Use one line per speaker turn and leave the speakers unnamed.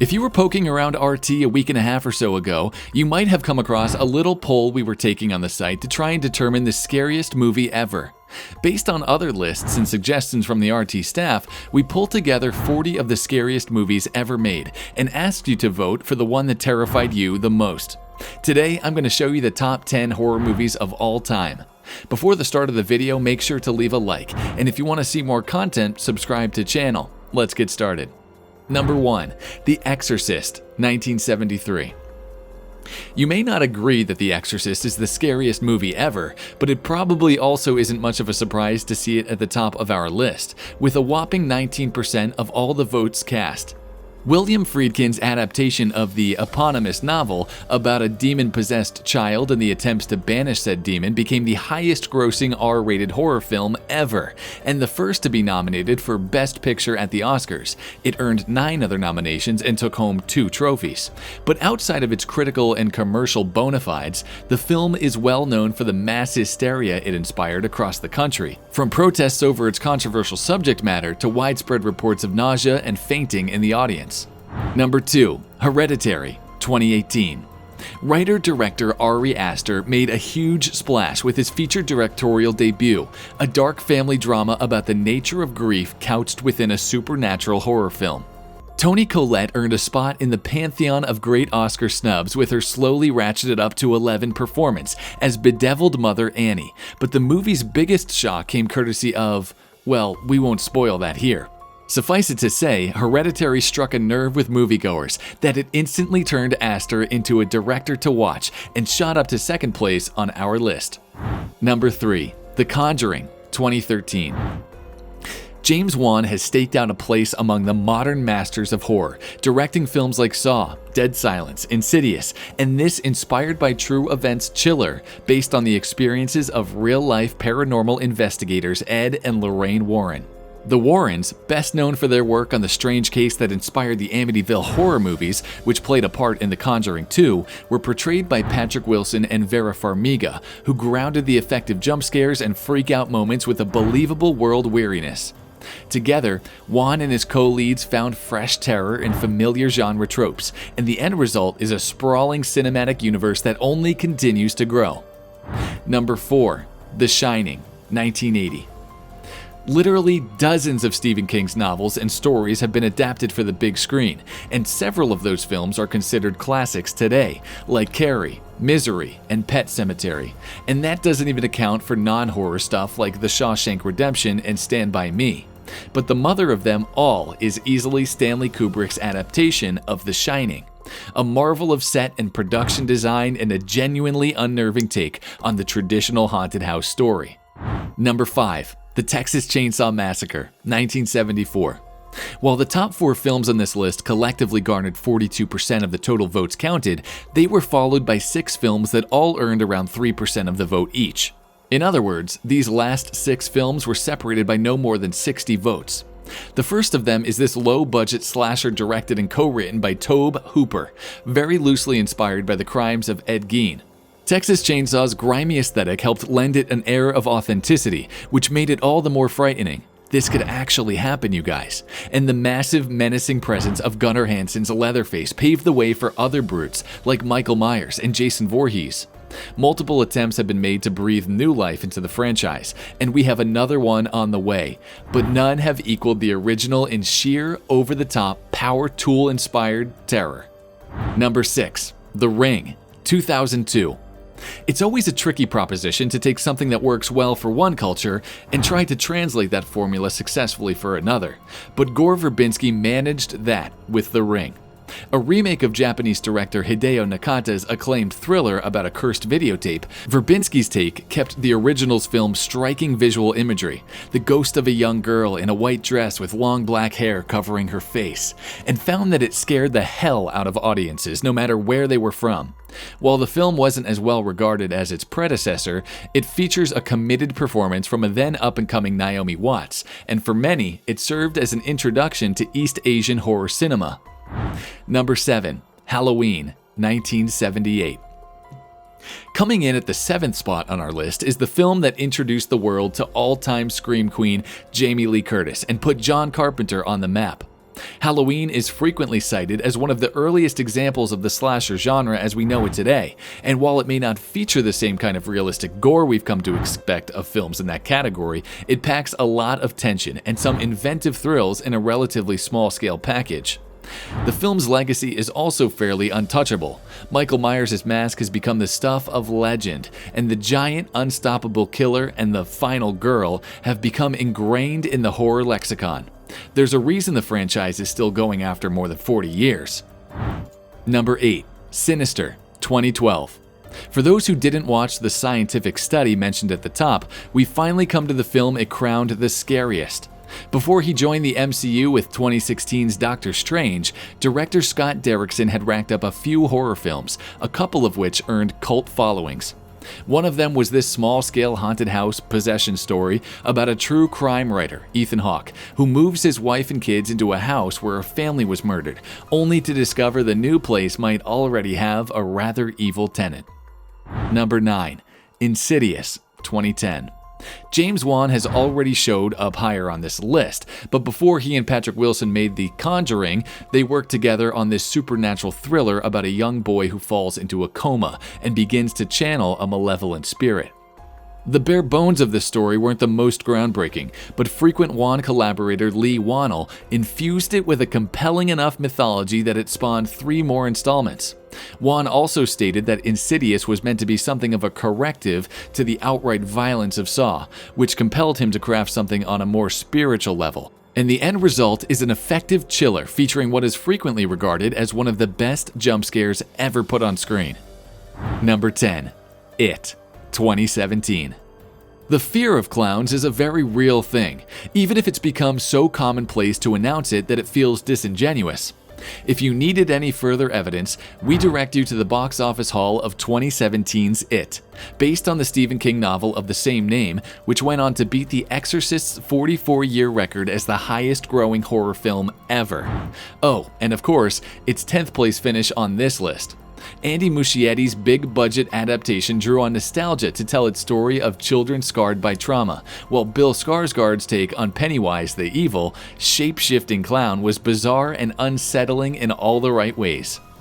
If you were poking around RT a week and a half or so ago, you might have come across a little poll we were taking on the site to try and determine the scariest movie ever. Based on other lists and suggestions from the RT staff, we pulled together 40 of the scariest movies ever made and asked you to vote for the one that terrified you the most. Today, I'm going to show you the top 10 horror movies of all time. Before the start of the video, make sure to leave a like, and if you want to see more content, subscribe to the channel. Let's get started. Number 1. The Exorcist, 1973. You may not agree that The Exorcist is the scariest movie ever, but it probably also isn't much of a surprise to see it at the top of our list, with a whopping 19% of all the votes cast. William Friedkin's adaptation of the eponymous novel about a demon-possessed child and the attempts to banish said demon became the highest-grossing R-rated horror film ever, and the first to be nominated for Best Picture at the Oscars. It earned 9 other nominations and took home 2 trophies. But outside of its critical and commercial bona fides, the film is well known for the mass hysteria it inspired across the country, from protests over its controversial subject matter to widespread reports of nausea and fainting in the audience. Number 2. Hereditary, 2018. Writer-director Ari Aster made a huge splash with his feature directorial debut, a dark family drama about the nature of grief couched within a supernatural horror film. Toni Collette earned a spot in the pantheon of great Oscar snubs with her slowly ratcheted up to 11 performance as bedeviled mother Annie, but the movie's biggest shock came courtesy of, well, we won't spoil that here. Suffice it to say, Hereditary struck a nerve with moviegoers that it instantly turned Aster into a director to watch and shot up to second place on our list. Number 3. The Conjuring, 2013. James Wan has staked out a place among the modern masters of horror, directing films like Saw, Dead Silence, Insidious, and this inspired by true events Chiller, based on the experiences of real-life paranormal investigators Ed and Lorraine Warren. The Warrens, best known for their work on the strange case that inspired the Amityville horror movies, which played a part in The Conjuring 2, were portrayed by Patrick Wilson and Vera Farmiga, who grounded the effective jump scares and freak-out moments with a believable world weariness. Together, Wan and his co-leads found fresh terror in familiar genre tropes, and the end result is a sprawling cinematic universe that only continues to grow. Number 4. The Shining, 1980. Literally dozens of Stephen King's novels and stories have been adapted for the big screen, and several of those films are considered classics today, like Carrie, Misery, and Pet Sematary, and that doesn't even account for non-horror stuff like The Shawshank Redemption and Stand By Me. But the mother of them all is easily Stanley Kubrick's adaptation of The Shining, a marvel of set and production design and a genuinely unnerving take on the traditional haunted house story. Number 5. The Texas Chainsaw Massacre, 1974. While the top 4 films on this list collectively garnered 42% of the total votes counted, they were followed by 6 films that all earned around 3% of the vote each. In other words, these last 6 films were separated by no more than 60 votes. The first of them is this low-budget slasher directed and co-written by Tobe Hooper, very loosely inspired by the crimes of Ed Gein. Texas Chainsaw's grimy aesthetic helped lend it an air of authenticity, which made it all the more frightening. This could actually happen, you guys. And the massive, menacing presence of Gunnar Hansen's Leatherface paved the way for other brutes like Michael Myers and Jason Voorhees. Multiple attempts have been made to breathe new life into the franchise, and we have another one on the way, but none have equaled the original in sheer, over-the-top, power tool-inspired terror. Number 6. The Ring, 2002. It's always a tricky proposition to take something that works well for one culture and try to translate that formula successfully for another, but Gore Verbinski managed that with The Ring. A remake of Japanese director Hideo Nakata's acclaimed thriller about a cursed videotape, Verbinski's take kept the original's film's striking visual imagery, the ghost of a young girl in a white dress with long black hair covering her face, and found that it scared the hell out of audiences no matter where they were from. While the film wasn't as well regarded as its predecessor, it features a committed performance from a then up-and-coming Naomi Watts, and for many, it served as an introduction to East Asian horror cinema. Number 7. Halloween, 1978. Coming in at the 7th spot on our list is the film that introduced the world to all-time scream queen Jamie Lee Curtis and put John Carpenter on the map. Halloween is frequently cited as one of the earliest examples of the slasher genre as we know it today, and while it may not feature the same kind of realistic gore we've come to expect of films in that category, it packs a lot of tension and some inventive thrills in a relatively small-scale package. The film's legacy is also fairly untouchable. Michael Myers' mask has become the stuff of legend, and the giant, unstoppable killer and the final girl have become ingrained in the horror lexicon. There's a reason the franchise is still going after more than 40 years. Number 8. Sinister, 2012. For those who didn't watch the scientific study mentioned at the top, we finally come to the film it crowned the scariest. Before he joined the MCU with 2016's Doctor Strange, director Scott Derrickson had racked up a few horror films, a couple of which earned cult followings. One of them was this small-scale haunted house possession story about a true crime writer, Ethan Hawke, who moves his wife and kids into a house where a family was murdered, only to discover the new place might already have a rather evil tenant. Number 9. Insidious, 2010. James Wan has already showed up higher on this list, but before he and Patrick Wilson made The Conjuring, they worked together on this supernatural thriller about a young boy who falls into a coma and begins to channel a malevolent spirit. The bare bones of this story weren't the most groundbreaking, but frequent Wan collaborator Lee Wannell infused it with a compelling enough mythology that it spawned 3 more installments. Wan also stated that Insidious was meant to be something of a corrective to the outright violence of Saw, which compelled him to craft something on a more spiritual level. And the end result is an effective chiller featuring what is frequently regarded as one of the best jump scares ever put on screen. Number 10. It, 2017. The fear of clowns is a very real thing, even if it's become so commonplace to announce it that it feels disingenuous. If you needed any further evidence, we direct you to the box office haul of 2017's It, based on the Stephen King novel of the same name, which went on to beat The Exorcist's 44-year record as the highest-growing horror film ever. Oh, and of course, its 10th place finish on this list. Andy Muschietti's big-budget adaptation drew on nostalgia to tell its story of children scarred by trauma, while Bill Skarsgård's take on Pennywise the evil, shape-shifting clown was bizarre and unsettling in all the right ways.